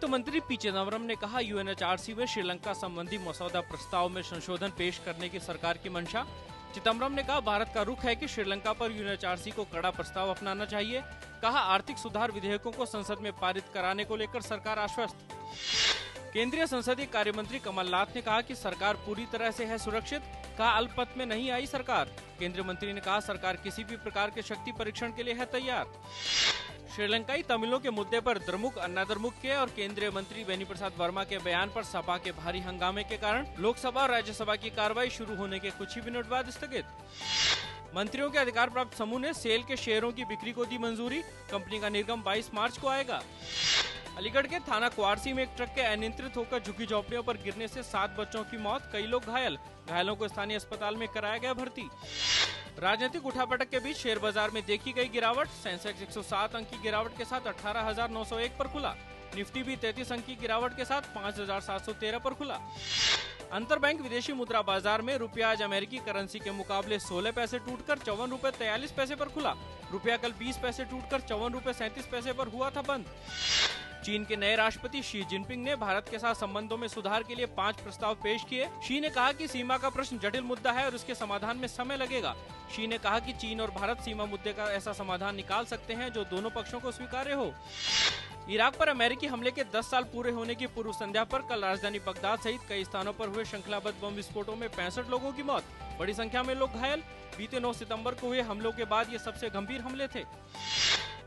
वित्त मंत्री पी चिदम्बरम ने कहा, यूएनएचआरसी में श्रीलंका संबंधी मसौदा प्रस्ताव में संशोधन पेश करने की सरकार की मंशा। चिदम्बरम ने कहा, भारत का रुख है कि श्रीलंका पर यूएनएचआरसी को कड़ा प्रस्ताव अपनाना चाहिए। कहा, आर्थिक सुधार विधेयकों को संसद में पारित कराने को लेकर सरकार आश्वस्त। केंद्रीय संसदीय कार्य मंत्री कमलनाथ ने कहा कि सरकार पूरी तरह से है सुरक्षित। कहा, अल्पमत में नहीं आई सरकार। केंद्रीय मंत्री ने कहा, सरकार किसी भी प्रकार के शक्ति परीक्षण के लिए है तैयार। श्रीलंकाई तमिलों के मुद्दे पर द्रमुक, अन्नाद्रमुक के और केंद्रीय मंत्री बेनी प्रसाद वर्मा के बयान पर सपा के भारी हंगामे के कारण लोकसभा और राज्यसभा की कार्रवाई शुरू होने के कुछ ही मिनट बाद स्थगित। मंत्रियों के अधिकार प्राप्त समूह ने सेल के शेयरों की बिक्री को दी मंजूरी। कंपनी का निर्गम 22 मार्च को आएगा। अलीगढ़ के थाना कुआरसी में एक ट्रक के अनियंत्रित होकर झुग्गी झोपड़ियों पर गिरने से 7 बच्चों की मौत, कई लोग घायल। घायलों को स्थानीय अस्पताल में कराया गया भर्ती। राजनीतिक उठापटक के बीच शेयर बाजार में देखी गई गिरावट। सेंसेक्स 107 अंक की गिरावट के साथ 18,901 पर खुला। निफ्टी भी 33 अंक की गिरावट के साथ 5,713 पर खुला। अंतरबैंक विदेशी मुद्रा बाजार में रुपया आज अमेरिकी करेंसी के मुकाबले 16 पैसे टूटकर 54 रुपए 43 पैसे पर खुला। रुपया कल 20 पैसे टूटकर 54 रुपए 37 पैसे पर हुआ था बंद। चीन के नए राष्ट्रपति शी जिनपिंग ने भारत के साथ संबंधों में सुधार के लिए 5 प्रस्ताव पेश किए। शी ने कहा कि सीमा का प्रश्न जटिल मुद्दा है और उसके समाधान में समय लगेगा। शी ने कहा कि चीन और भारत सीमा मुद्दे का ऐसा समाधान निकाल सकते हैं जो दोनों पक्षों को स्वीकार्य हो। इराक पर अमेरिकी हमले के 10 साल पूरे होने की पूर्व संध्या पर कल राजधानी बगदाद सहित कई स्थानों पर हुए श्रृंखलाबद्ध बम विस्फोटों में 65 लोगों की मौत, बड़ी संख्या में लोग घायल। बीते 9 सितंबर को हुए हमलों के बाद ये सबसे गंभीर हमले थे।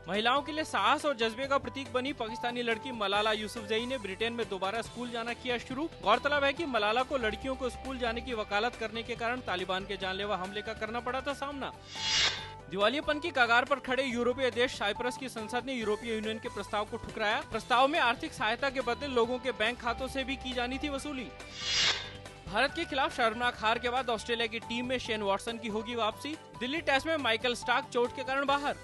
महिलाओं के लिए साहस और जज्बे का प्रतीक बनी पाकिस्तानी लड़की मलाला यूसुफजई ने ब्रिटेन में दोबारा स्कूल जाना किया शुरू। गौरतलब है कि मलाला को लड़कियों को स्कूल जाने की वकालत करने के कारण तालिबान के जानलेवा हमले का करना पड़ा था सामना। दिवालियापन की कगार पर खड़े यूरोपीय देश साइप्रस की संसद ने यूरोपीय यूनियन के प्रस्ताव को ठुकराया। प्रस्ताव में आर्थिक सहायता के बदले लोगों के बैंक खातों से भी की जानी थी वसूली। भारत के खिलाफ शर्मनाक हार के बाद ऑस्ट्रेलिया की टीम में शेन वॉटसन की होगी वापसी। दिल्ली टेस्ट में माइकल स्टार्क चोट के कारण बाहर।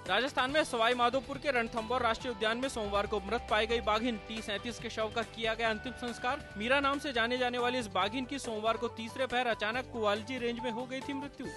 राजस्थान में सवाई माधोपुर के रणथंभौर राष्ट्रीय उद्यान में सोमवार को मृत पाई गई बाघिन T37 के शव का किया गया अंतिम संस्कार। मीरा नाम से जाने जाने वाली इस बाघिन की सोमवार को तीसरे पहर अचानक कुवालजी रेंज में हो गई थी मृत्यु।